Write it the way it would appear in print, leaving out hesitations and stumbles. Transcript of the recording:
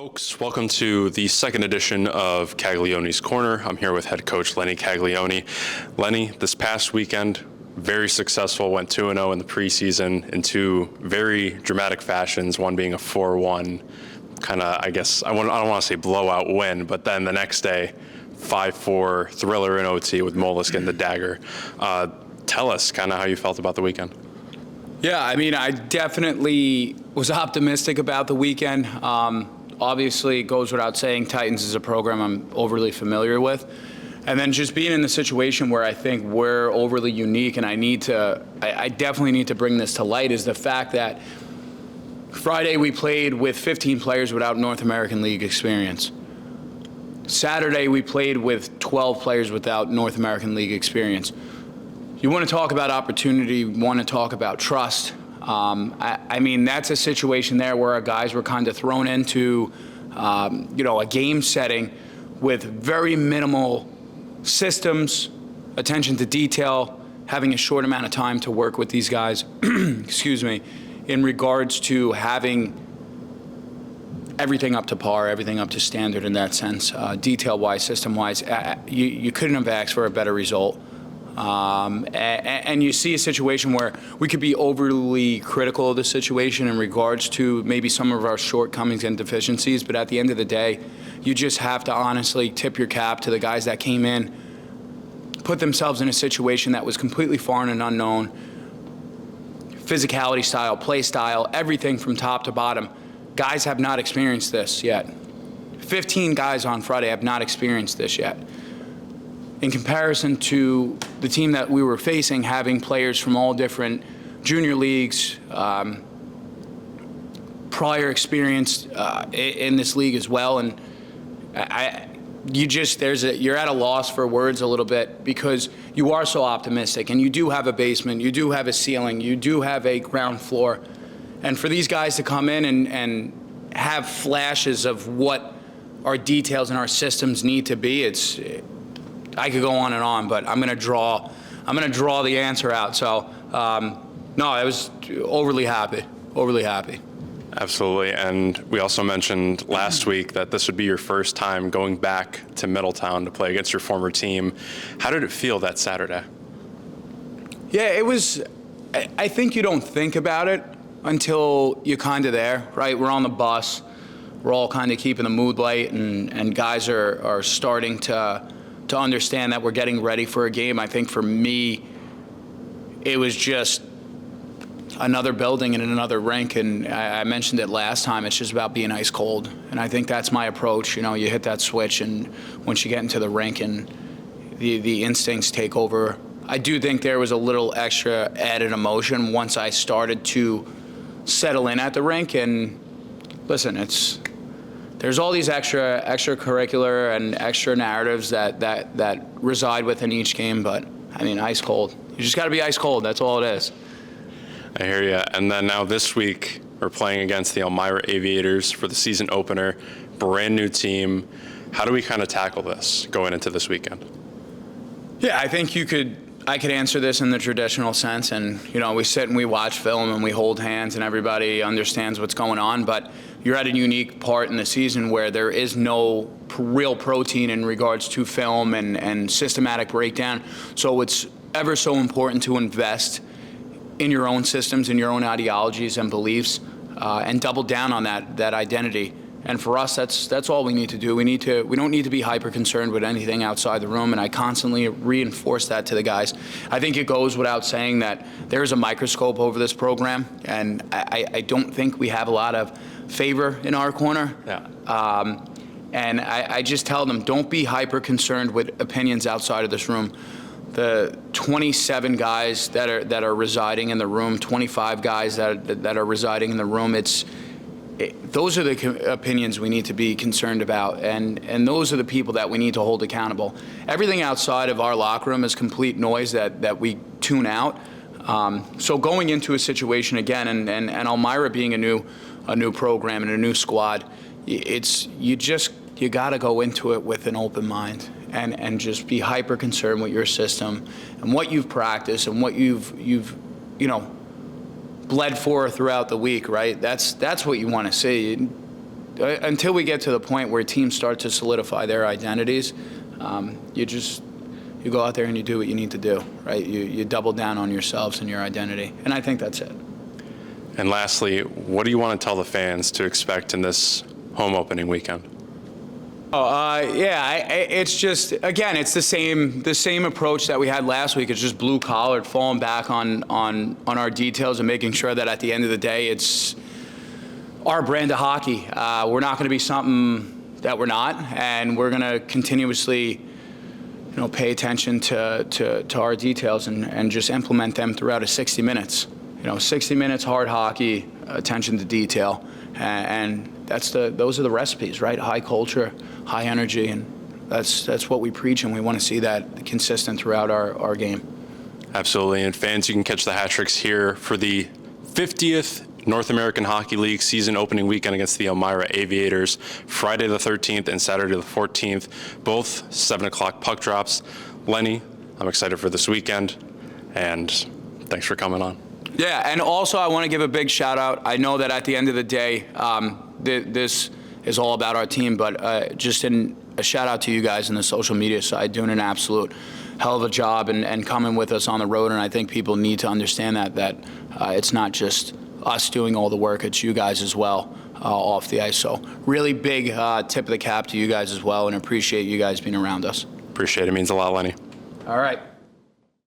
Folks, welcome to the second edition of Caglianone's Corner. I'm here with head coach Lenny Caglianone. Lenny, this past weekend, very successful, went 2-0 in the preseason in two very dramatic fashions, one being a 4-1, kind of, I guess, I don't want to say blowout win, but then the next day, 5-4 thriller in OT with Molis getting the dagger. Tell us kind of how you felt about the weekend. Yeah, I mean, I definitely was optimistic about the weekend. Obviously, it goes without saying, Titans is a program I'm overly familiar with. And then just being in the situation where I think we're overly unique, and I definitely need to bring this to light, is the fact that Friday we played with 15 players without North American League experience. Saturday we played with 12 players without North American League experience. You want to talk about opportunity, you want to talk about trust. I mean, that's a situation there where our guys were kind of thrown into, a game setting with very minimal systems, attention to detail, having a short amount of time to work with these guys, excuse me, in regards to having everything up to par, everything up to standard in that sense, detail-wise, system-wise. You couldn't have asked for a better result. And you see a situation where we could be overly critical of the situation in regards to maybe some of our shortcomings and deficiencies, but at the end of the day, you just have to honestly tip your cap to the guys that came in, put themselves in a situation that was completely foreign and unknown, physicality style, play style, everything from top to bottom. Guys have not experienced this yet. 15 guys on Friday have not experienced this yet. In comparison to the team that we were facing, having players from all different junior leagues, prior experience in this league as well, and you're at a loss for words a little bit because you are so optimistic, and you do have a basement, you do have a ceiling, you do have a ground floor, and for these guys to come in and have flashes of what our details and our systems need to be, I could go on and on, but I'm gonna draw the answer out. So, no, I was overly happy. Absolutely, and we also mentioned last week that this would be your first time going back to Middletown to play against your former team. How did it feel that Saturday? Yeah, it was, I think you don't think about it until you're kind of there, right? We're on the bus, we're all kind of keeping the mood light, and guys are starting to understand that we're getting ready for a game. I think for me, it was just another building and another rink, and I mentioned it last time, it's just about being ice cold, and I think that's my approach. You hit that switch, and once you get into the rink and the instincts take over, I do think there was a little extra added emotion once I started to settle in at the rink. And listen, there's all these extracurricular and extra narratives that reside within each game, but I mean, ice cold. You just got to be ice cold. That's all it is. I hear you. And then now this week, we're playing against the Elmira Aviators for the season opener. Brand new team. How do we kind of tackle this going into this weekend? Yeah, I think I could answer this in the traditional sense, and we sit and we watch film and we hold hands and everybody understands what's going on, but you're at a unique part in the season where there is no real protein in regards to film and systematic breakdown. So it's ever so important to invest in your own systems, in your own ideologies and beliefs, and double down on that identity. And for us, that's all we need to do. We don't need to be hyper concerned with anything outside the room, and I constantly reinforce that to the guys. I think it goes without saying that there is a microscope over this program, and I don't think we have a lot of favor in our corner. Yeah. And I just tell them, don't be hyper concerned with opinions outside of this room. The 27 guys that are residing in the room, 25 guys that are residing in the room, those are the opinions we need to be concerned about, and those are the people that we need to hold accountable. Everything outside of our locker room is complete noise that we tune out. So going into a situation again, and Elmira being a new program and a new squad, you got to go into it with an open mind and just be hyper concerned with your system and what you've practiced and what you've bled for throughout the week, right? That's what you want to see. until we get to the point where teams start to solidify their identities, you go out there and you do what you need to do, right? You double down on yourselves and your identity, and I think that's it. And lastly, what do you want to tell the fans to expect in this home opening weekend? It's just, again, it's the same approach that we had last week. It's just blue collared, falling back on our details and making sure that at the end of the day, it's our brand of hockey. We're not going to be something that we're not, and we're going to continuously, pay attention to our details and just implement them throughout a 60 minutes. 60 minutes hard hockey, attention to detail, and those are the recipes, right? High culture, high energy, and that's what we preach, and we want to see that consistent throughout our game. Absolutely, and fans, you can catch the hat tricks here for the 50th North American Hockey League season opening weekend against the Elmira Aviators, Friday the 13th and Saturday the 14th, both 7 o'clock puck drops. Lenny, I'm excited for this weekend, and thanks for coming on. Yeah, and also I want to give a big shout out. I know that at the end of the day, this is all about our team, but just a shout out to you guys in the social media side, doing an absolute hell of a job and coming with us on the road. And I think people need to understand that it's not just us doing all the work, it's you guys as well off the ice. So really big tip of the cap to you guys as well, and appreciate you guys being around us. Appreciate it. Means a lot, Lenny. All right.